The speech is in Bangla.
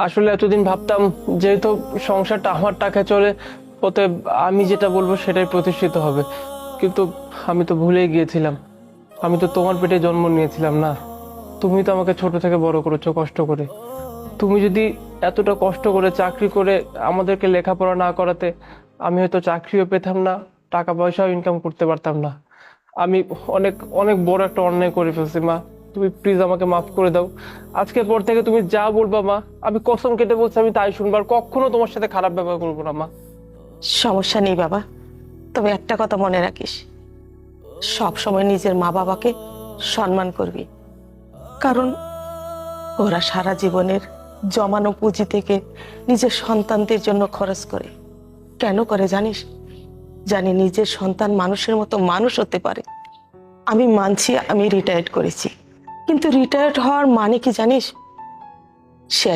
আসলে এতদিন ভাবতাম যেহেতু সংসারটা আমার টাকায় চলে, ওতে আমি যেটা বলবো সেটাই প্রতিষ্ঠিত হবে। কিন্তু আমি তো ভুলেই গিয়েছিলাম, আমি তো তোমার পেটে জন্ম নিয়েছিলাম না। তুমি তো আমাকে ছোট থেকে বড় করেছো কষ্ট করে। তুমি যদি এতটা কষ্ট করে চাকরি করে আমাদেরকে লেখাপড়া না করাতে, আমি হয়তো চাকরিও পেতাম না, টাকা পয়সাও ইনকাম করতে পারতাম না। আমি অনেক অনেক বড় একটা অন্যায় করে ফেলছি মা। তুমি প্লিজ আমাকে মাফ করে দাও। আজকের পর থেকে তুমি যা বলবা মা, আমি কসম কেটে বলছি আমি তাই শুনবো, আর কখনো তোমার সাথে খারাপ ব্যবহার করবো না মা। সমস্যা নেই বাবা, তবে একটা কথা মনে রাখিস, সব সময় নিজের মা বাবাকে সম্মান করবি। কারণ ওরা সারা জীবনের জমানো পুঁজি থেকে নিজের সন্তানদের জন্য খরচ করে। কেন করে জানিস? জানি নিজের সন্তান মানুষের মতো মানুষ হতে পারে। আমি মানছি আমি রিটায়ার্ড করেছি, কিন্তু রিটায়ার্ড হওয়ার মানে কি জানিস? শেষ